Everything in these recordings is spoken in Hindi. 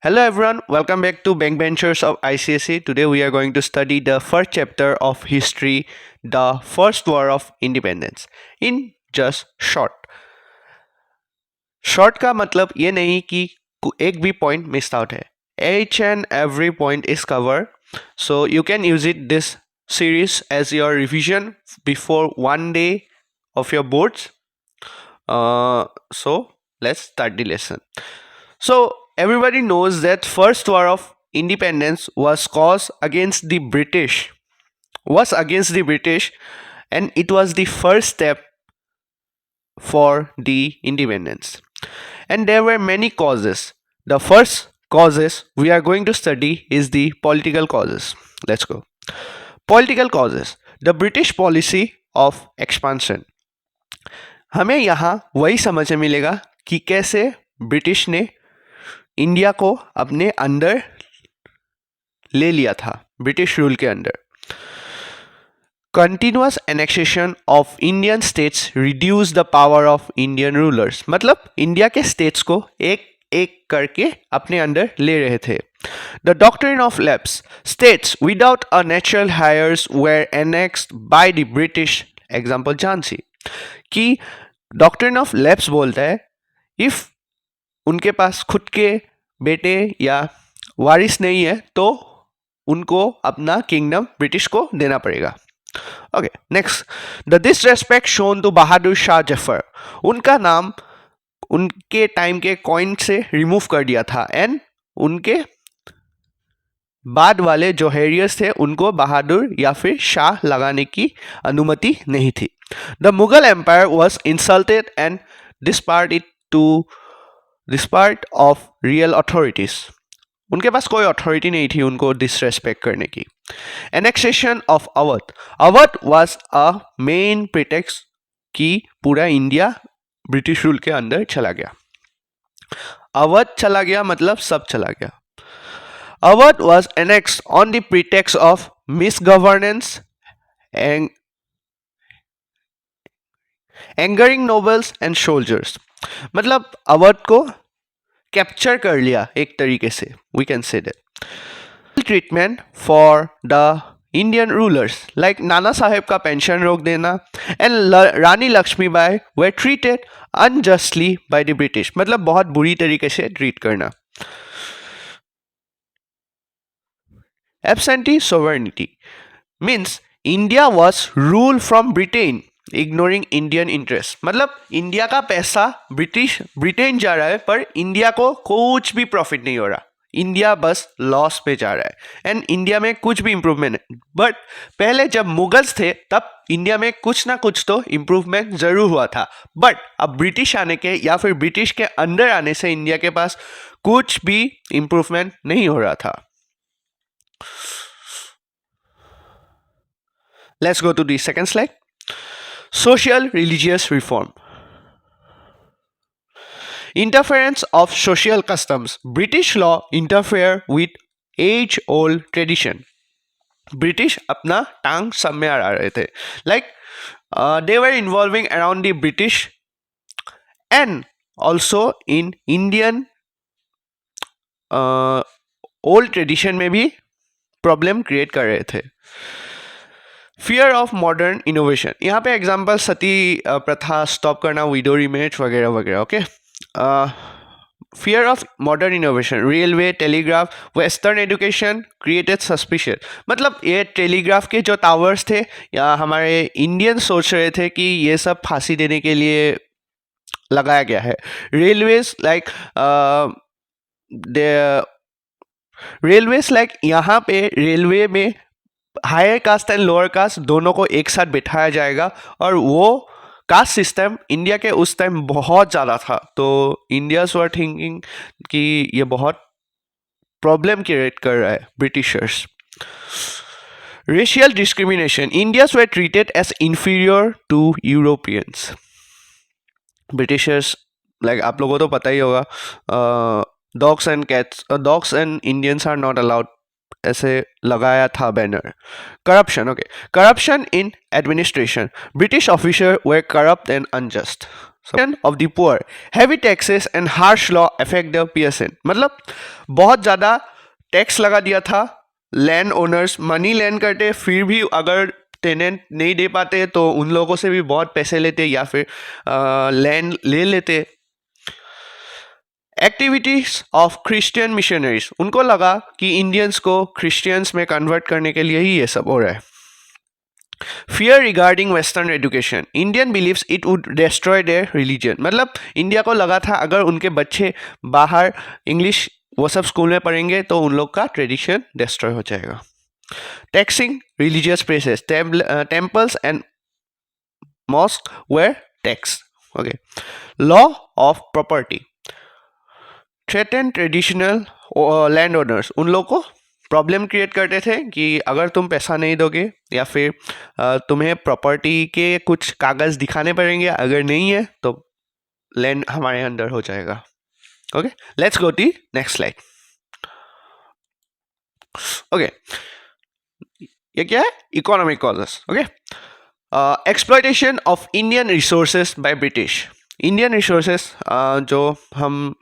Hello everyone, welcome back to Backbenchers of ICSE. Today we are going to study the first chapter of history, the First War of Independence. In just short. Short का मतलब ये नहीं कि एक भी point missed out है. Each and every point is covered. So you can use this series as your revision before one day of your boards. So let's start the lesson. So everybody knows that first war of independence was caused against the British, and it was the first step for the independence. And there were many causes. The first causes we are going to study is the political causes. Let's go. Political causes. The British policy of expansion. हमें यहाँ वही समझ में मिलेगा कि कैसे ब्रिटिश ने इंडिया को अपने अंदर ले लिया था ब्रिटिश रूल के अंदर. Continuous annexation of Indian states reduce the power of Indian rulers. मतलब इंडिया के स्टेट्स को एक एक करके अपने अंदर ले रहे थे. The doctrine of lapse. States without a natural heirs were annexed by the British. Example Jhansi. कि डॉक्ट्रिन ऑफ लैप्स बोलता है इफ उनके पास खुद के बेटे या वारिस नहीं है तो उनको अपना किंगडम ब्रिटिश को देना पड़ेगा. Okay next. The disrespect shown to Bahadur Shah Zafar. उनका नाम उनके टाइम के कॉइन से रिमूव कर दिया था एंड उनके बाद वाले जो हेरियर्स थे उनको बहादुर या फिर शाह लगाने की अनुमति नहीं थी. The Mughal empire was insulted and dispart of real authorities. उनके पास कोई अथॉरिटी नहीं थी उनको डिसरेस्पेक्ट करने की. Annexation of Awadh. Awadh was a main pretext कि पूरा इंडिया ब्रिटिश रूल के अंदर चला गया. अवध चला गया मतलब सब चला गया. Awadh was annexed on the pretext of misgovernance and angering nobles and soldiers. मतलब अवध को कैप्चर कर लिया एक तरीके से. We can say that. Treatment for the Indian rulers like Nana Saheb का पेंशन रोक देना and Rani Lakshmibai were treated unjustly by the British. मतलब बहुत बुरी तरीके से ट्रीट करना. Absentee sovereignty means India was rule from Britain ignoring Indian interest. मतलब इंडिया का पैसा ब्रिटेन जा रहा है पर इंडिया को कुछ भी प्रॉफिट नहीं हो रहा. इंडिया बस लॉस पे जा रहा है एंड इंडिया में कुछ भी इंप्रूवमेंट है. बट पहले जब मुगल्स थे तब इंडिया में कुछ ना कुछ तो इंप्रूवमेंट जरूर हुआ था. बट अब ब्रिटिश आने के या फिर ब्रिटिश के अंदर आने से इंडिया के पास कुछ भी इंप्रूवमेंट नहीं हो रहा था. Let's go to the second slide. Social religious reform. Interference of social customs. British law interfere with age-old tradition. British अपना टांग सब में अड़ा रहे थे. Like they were involving around the British and also in Indian old tradition में भी प्रॉब्लम क्रिएट कर रहे थे. Fear of modern innovation. यहाँ पे एग्जाम्पल सती प्रथा स्टॉप करना, विडो रीमेज वगैरह वगैरह. Okay. Fear of modern innovation. Railway, telegraph, western education created suspicious. मतलब ये टेलीग्राफ के जो टावर्स थे या हमारे इंडियन सोच रहे थे कि ये सब फांसी देने के लिए लगाया गया है. रेलवेज लाइक यहाँ पे रेलवे में higher caste and lower caste दोनों को एक साथ बिठाया जाएगा और वो कास्ट सिस्टम इंडिया के उस टाइम बहुत ज़्यादा था. तो इंडियाज वर थिंकिंग कि ये बहुत प्रॉब्लम क्रिएट कर रहा है Britishers. Racial discrimination. Indians were treated as inferior to Europeans. Britishers like आप लोगों को तो पता ही होगा dogs and Indians are not allowed ऐसे लगाया था banner. Corruption. Okay. Corruption in administration. British officer were corrupt and unjust. Of the poor, heavy taxes and harsh law affect the peasant. मतलब बहुत ज़्यादा टैक्स लगा दिया था, लैंड ओनर्स मनी लैंड करते, फिर भी अगर टेनेंट नहीं दे पाते तो उन लोगों से भी बहुत पैसे लेते या फिर लैंड ले लेते। एक्टिविटीज ऑफ क्रिश्चियन मिशनरीज, उनको लगा कि इंडियंस को क्रिश्चियंस में कन्वर्ट करने के लिए ही ये सब हो रहा है। Fear regarding western education, Indian beliefs it would destroy their religion. मतलब इंडिया को लगा था अगर उनके बच्चे बाहर इंग्लिश वो सब स्कूल में पढ़ेंगे तो उन लोग का ट्रेडिशन डिस्ट्रॉय हो जाएगा। Taxing religious places, temples and mosque were tax. Okay, law of property, threaten traditional land owners, उन लोग को प्रॉब्लम क्रिएट करते थे कि अगर तुम पैसा नहीं दोगे या फिर तुम्हें प्रॉपर्टी के कुछ कागज़ दिखाने पड़ेंगे, अगर नहीं है तो लैंड हमारे अंदर हो जाएगा। Okay, let's go to next slide. Okay, ये क्या है? Economic causes. Okay, exploitation of Indian resources by British. Indian resources जो हम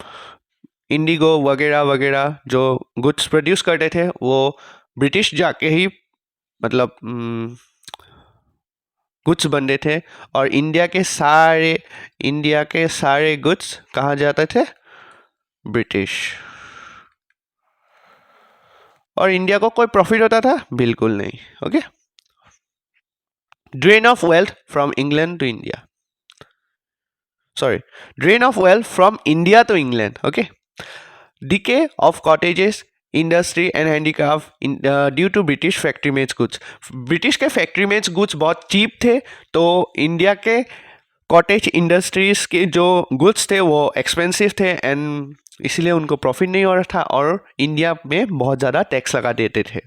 इंडिगो वगैरह वगैरह जो गुड्स प्रोड्यूस करते थे वो ब्रिटिश जाके ही मतलब गुड्स बनते थे, और इंडिया के सारे गुड्स कहाँ जाते थे? ब्रिटिश। और इंडिया को कोई प्रॉफिट होता था? बिल्कुल नहीं। Okay, drain of wealth from England to India, sorry, drain of wealth from India to England. Okay, decay of cottages industry and handicraft due to British factory made goods। British के फैक्ट्री मेड गुड्स बहुत चीप थे, तो इंडिया के कॉटेज इंडस्ट्रीज के जो गुड्स थे वो एक्सपेंसिव थे एंड इसलिए उनको प्रॉफिट नहीं हो रहा था और इंडिया में बहुत ज़्यादा टैक्स लगा देते थे।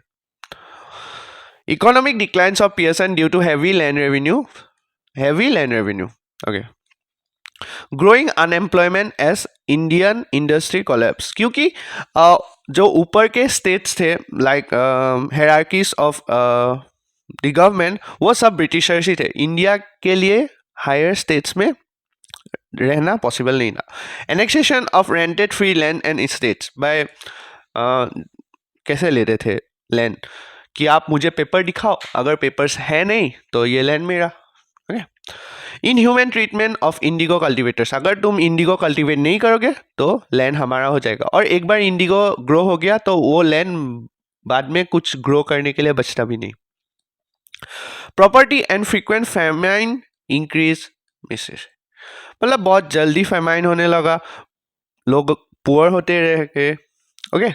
Economic declines of peasant due to heavy land revenue. Okay, growing unemployment as Indian industry collapse, क्योंकि जो ऊपर के स्टेट्स थे like hierarchies of the government वो सब ब्रिटिशर्स ही थे। इंडिया के लिए हायर स्टेट्स में रहना पॉसिबल नहीं था। Annexation of rented free land and states by, कैसे लेते थे लैंड कि आप मुझे पेपर दिखाओ, अगर पेपर्स है नहीं तो ये लैंड मेरा। Okay, inhuman treatment of Indigo cultivators, अगर तुम इंडिगो कल्टिवेट नहीं करोगे तो लैंड हमारा हो जाएगा, और एक बार इंडिगो ग्रो हो गया तो वो लैंड बाद में कुछ ग्रो करने के लिए बचता भी नहीं। Property and frequent famine increase Mrs, मतलब बहुत जल्दी फेमाइन होने लगा, लोग पुअर होते रह गए। Okay,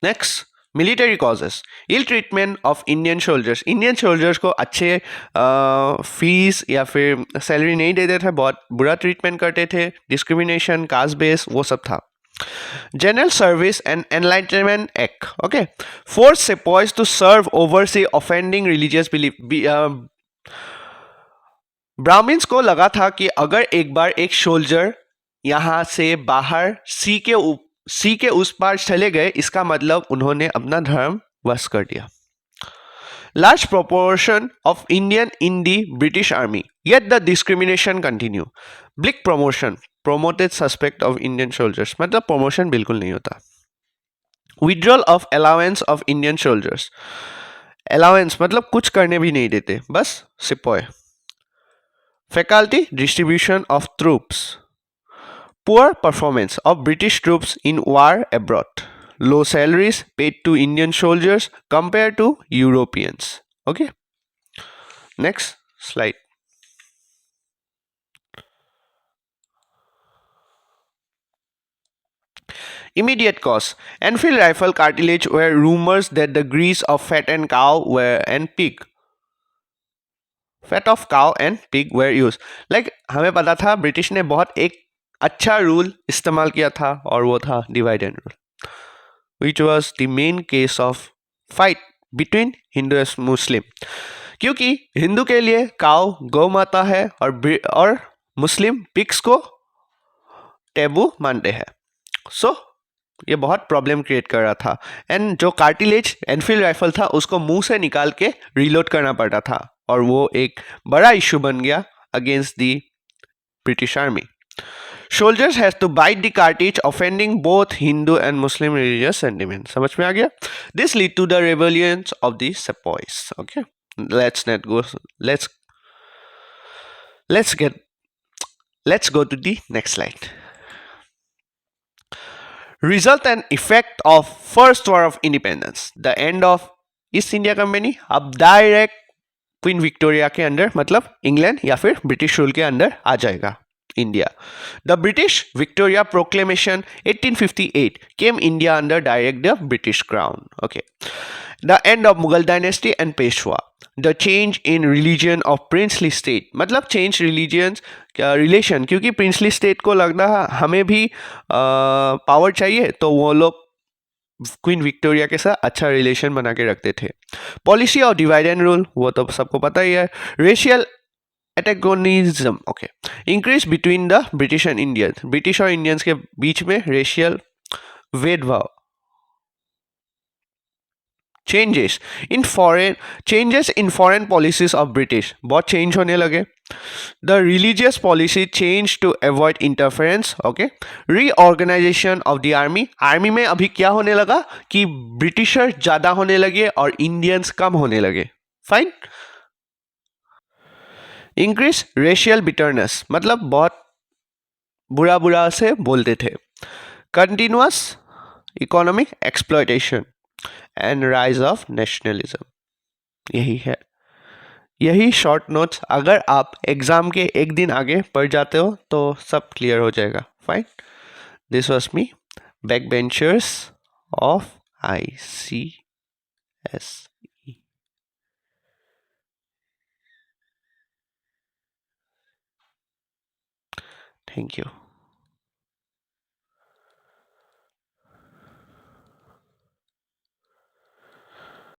next, military causes, ill treatment of Indian soldiers. Indian soldiers को अच्छे फीस या फिर सैलरी नहीं देते थे, बहुत बुरा ट्रीटमेंट करते थे, डिस्क्रिमिनेशन, कास्ट बेस, वो सब था। General service and enlightenment act. Okay, force sepoys to serve oversea offending religious belief. Brahmins को लगा था कि अगर एक बार एक सोल्जर यहाँ से बाहर सी के उस पार चले गए, इसका मतलब उन्होंने अपना धर्म वश कर दिया। Large proportion of Indian in the British army, yet the discrimination continue. Bleak promotion, promoted suspect of Indian soldiers, मतलब प्रमोशन बिल्कुल नहीं होता। Withdrawal of allowance of Indian soldiers, allowance मतलब कुछ करने भी नहीं देते, बस सिपाही। Faculty distribution of troops, poor performance of British troops in war abroad, low salaries paid to Indian soldiers compared to Europeans. Okay, next slide. Immediate cause, Enfield rifle cartilage were rumors that the grease of fat and cow and pig, fat of cow and pig were used. Like हमें पता था ब्रिटिश ने बहुत एक अच्छा रूल इस्तेमाल किया था और वो था divide and rule, which was the main case of fight between Hindu and Muslim, क्योंकि हिंदू के लिए काऊ गौ माता है और मुस्लिम पिग्स को टेबू मानते हैं। सो ये बहुत प्रॉब्लम क्रिएट कर रहा था, एंड जो कार्टिलेज एनफील्ड राइफल था उसको मुंह से निकाल के रीलोड करना पड़ता था, और वो एक बड़ा इशू बन गया against the British army. Soldiers has to bite the cartridge, offending both Hindu and Muslim religious sentiments. समझ में आ गया? This lead to the rebellions of the sepoys. Okay, let's not go. Let's let's get let's go to the next slide. Result and effect of First War of Independence. The end of east India company अब डायरेक्ट क्वीन विक्टोरिया के अंडर मतलब इंग्लैंड या फिर ब्रिटिश रूल के अंडर आ जाएगा India. The British Victoria proclamation 1858 came India under direct the British crown. Okay. The end of Mughal dynasty and Peshwa. The change in religion of princely state मतलब चेंज रिलीजियंस रिलेशन क्योंकि प्रिंसली स्टेट को लगना हमें भी पावर चाहिए तो वो लोग क्वीन विक्टोरिया के साथ अच्छा रिलेशन बना के रखते थे. Policy of divide and rule वो तो सबको पता ही है. Racial antagonism. Okay. Increase between the British and Indians British और इंडियंस के बीच में रेशियल भेदभाव. Changes in foreign policies of British बहुत चेंज होने लगे. The religious policy change to avoid interference. Okay. Reorganization of the army. Army में अभी क्या होने लगा कि ब्रिटिशर ज्यादा होने लगे और इंडियंस कम होने लगे. फाइन. इंक्रीज रेशियल बिटरनेस मतलब बहुत बुरा बुरा से बोलते थे. Continuous economic exploitation and rise of nationalism. यही है. यही शॉर्ट नोट्स अगर आप एग्जाम के एक दिन आगे पढ़ जाते हो तो सब क्लियर हो जाएगा. Fine. This was me back benchers of ICSE. Thank you.